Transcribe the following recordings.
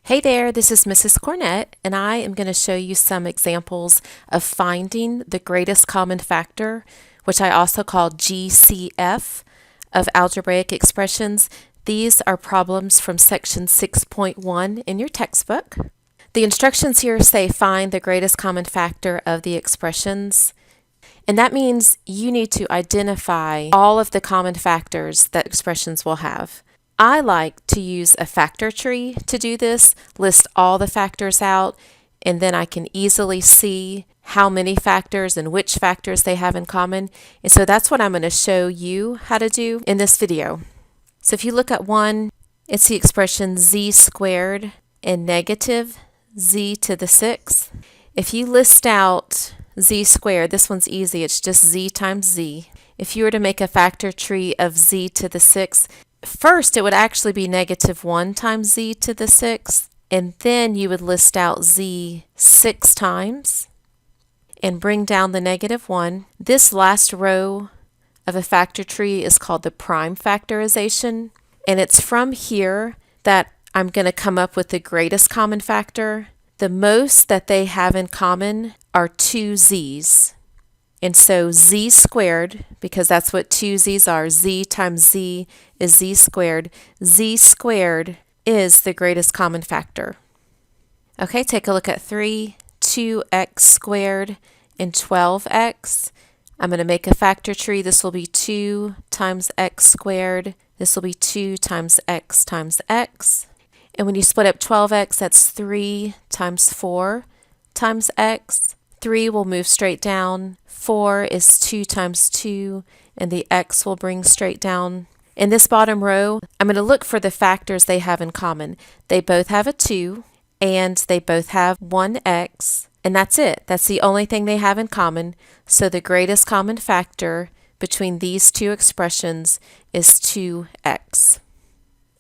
Hey there, this is Mrs. Cornett, and I am going to show you some examples of finding the greatest common factor, which I also call GCF, of algebraic expressions. These are problems from section 6.1 in your textbook. The instructions here say find the greatest common factor of the expressions. And that means you need to identify all of the common factors that expressions will have. I like to use a factor tree to do this, list all the factors out, and then I can easily see how many factors and which factors they have in common. And so that's what I'm going to show you how to do in this video. So if you look at one, it's the expression z squared and negative z to the sixth. If you list out z squared, this one's easy, it's just z times z. If you were to make a factor tree of z to the sixth, first it would actually be negative 1 times z to the sixth, and then you would list out z 6 times and bring down the negative 1. This last row of a factor tree is called the prime factorization, and it's from here that I'm going to come up with the greatest common factor. The most that they have in common are two z's. And so z squared, because that's what two z's are, z times z is z squared. Z squared is the greatest common factor. Okay, take a look at 3, 2x squared, and 12x. I'm going to make a factor tree. This will be 2 times x squared. This will be 2 times x times x. And when you split up 12x, that's 3 times 4 times x. 3 will move straight down. 4 is 2 times 2, and the x will bring straight down. In this bottom row, I'm going to look for the factors they have in common. They both have a 2, and they both have 1x, and that's it. That's the only thing they have in common. So the greatest common factor between these two expressions is 2x.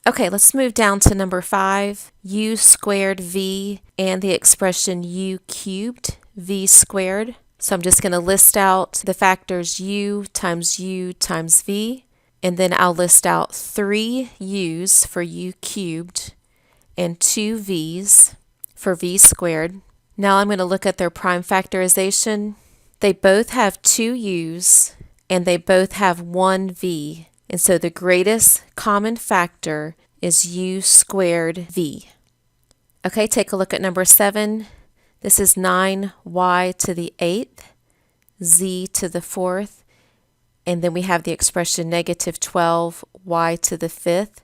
Okay, let's move down to number 5, u squared v and the expression u cubed v squared. So I'm just going to list out the factors u times v, and then I'll list out 3 u's for u cubed and 2 v's for v squared. Now I'm going to look at their prime factorization. They both have 2 u's and they both have 1 v. And so the greatest common factor is u squared v. Okay, take a look at number 7. This is 9y to the 8th, z to the 4th, and then we have the expression negative 12y to the 5th,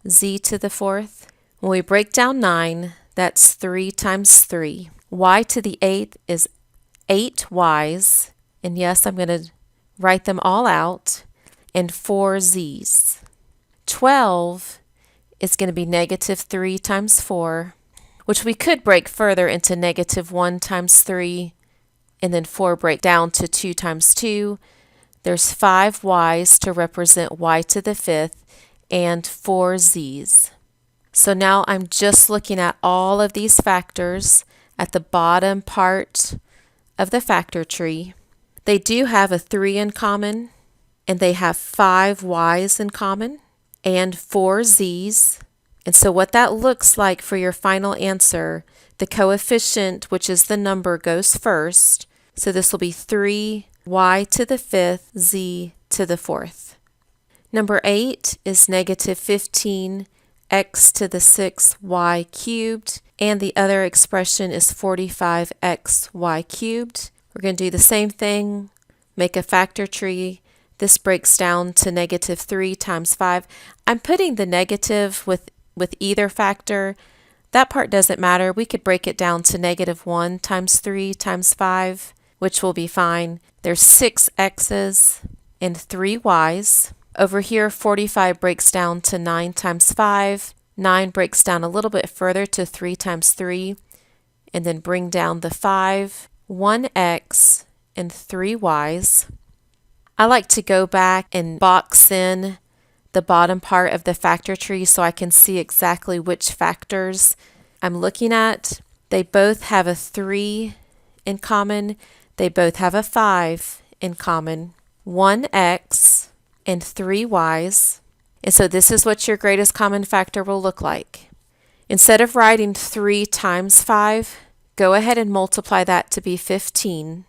z to the 4th. When we break down 9, that's 3 times 3. Y to the 8th is 8 y's, and yes, I'm going to write them all out, and 4 z's. 12 is going to be negative 3 times 4, which we could break further into negative 1 times 3, and then 4 break down to 2 times 2. There's 5 y's to represent y to the 5th, and 4 z's. So now I'm just looking at all of these factors at the bottom part of the factor tree. They do have a 3 in common, and they have 5 y's in common, and 4 z's. And so what that looks like for your final answer, the coefficient, which is the number, goes first. So this will be 3 y to the 5th, z to the 4th. Number 8 is negative 15 x to the 6th y cubed, and the other expression is 45x y cubed. We're going to do the same thing, make a factor tree. This breaks down to negative 3 times 5. I'm putting the negative with either factor. That part doesn't matter. We could break it down to negative 1 times 3 times 5, which will be fine. There's 6 x's and 3 y's. Over here, 45 breaks down to 9 times 5. 9 breaks down a little bit further to 3 times 3, and then bring down the 5, 1x, and 3 y's. I like to go back and box in the bottom part of the factor tree so I can see exactly which factors I'm looking at. They both have a 3 in common. They both have a 5 in common. 1x and 3 y's. And so this is what your greatest common factor will look like. Instead of writing 3 times 5, go ahead and multiply that to be 15.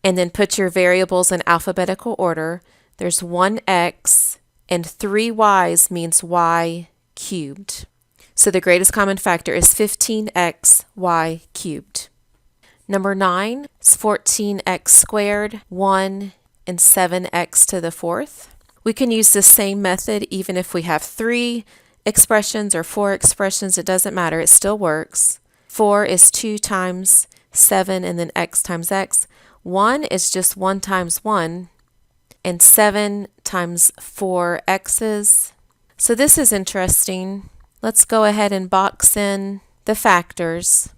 And then put your variables in alphabetical order. There's 1x and 3 y's means y cubed. So the greatest common factor is 15x y cubed. Number 9 is 14x squared, 1, and 7x to the 4th. We can use the same method even if we have 3 expressions or 4 expressions. It doesn't matter. It still works. 4 is 2 times 7 and then x times x. 1 is just 1 times 1, and 7 times 4 x's. So this is interesting. Let's go ahead and box in the factors.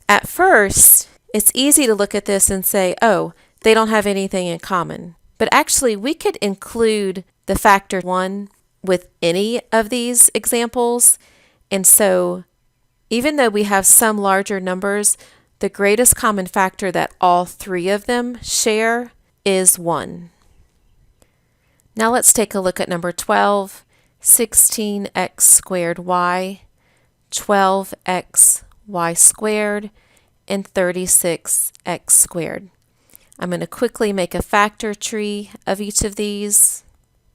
At first, it's easy to look at this and say, oh, they don't have anything in common. But actually, we could include the factor 1 with any of these examples. And so, even though we have some larger numbers, the greatest common factor that all 3 of them share is 1. Now let's take a look at number 12, 16x squared y, 12x y squared, and 36x squared. I'm going to quickly make a factor tree of each of these.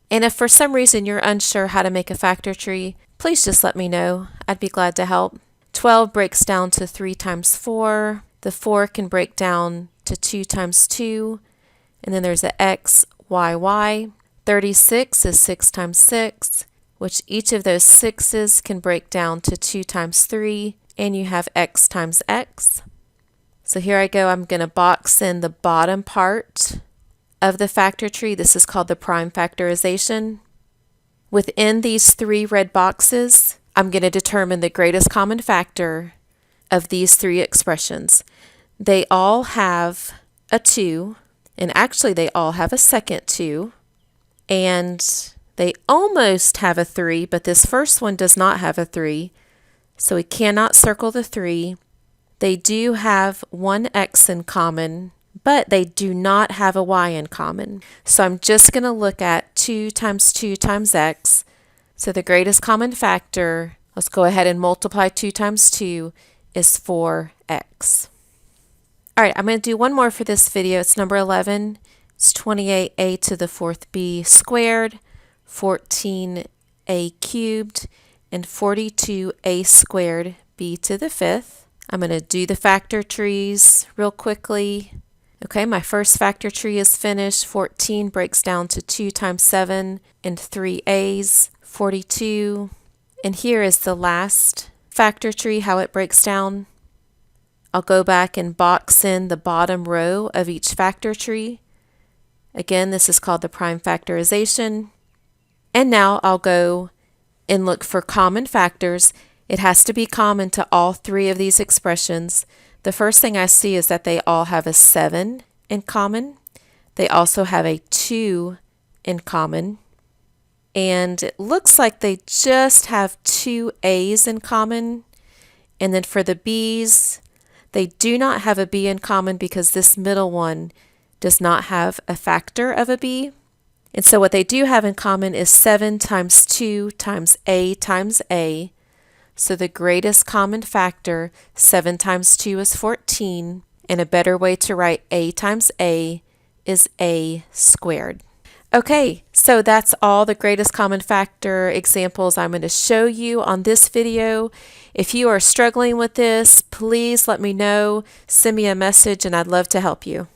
And if for some reason you're unsure how to make a factor tree, please just let me know. I'd be glad to help. 12 breaks down to 3 times 4. The 4 can break down to 2 times 2. And then there's a x, y, y. 36 is 6 times 6, which each of those 6's can break down to 2 times 3. And you have x times x. So here I go. I'm going to box in the bottom part of the factor tree. This is called the prime factorization. Within these 3 red boxes, I'm going to determine the greatest common factor of these 3 expressions. They all have a 2, and actually they all have a second 2, and they almost have a 3, but this first one does not have a 3, so we cannot circle the 3. They do have one x in common, but they do not have a y in common. So I'm just going to look at 2 times 2 times x. So the greatest common factor, let's go ahead and multiply 2 times 2, is 4x. All right, I'm going to do one more for this video. It's number 11. It's 28a to the 4th b squared, 14a cubed, and 42a squared b to the 5th. I'm going to do the factor trees real quickly. Okay, my first factor tree is finished. 14 breaks down to 2 times 7 and 3 a's, 42. And here is the last factor tree, how it breaks down. I'll go back and box in the bottom row of each factor tree. Again, this is called the prime factorization. And now I'll go and look for common factors. It has to be common to all 3 of these expressions. The first thing I see is that they all have a 7 in common. They also have a 2 in common. And it looks like they just have 2 A's in common. And then for the B's, they do not have a B in common because this middle one does not have a factor of a B. And so what they do have in common is 7 times 2 times A times A. So the greatest common factor, 7 times 2 is 14, and a better way to write A times A is A squared. Okay, so that's all the greatest common factor examples I'm going to show you on this video. If you are struggling with this, please let me know. Send me a message and I'd love to help you.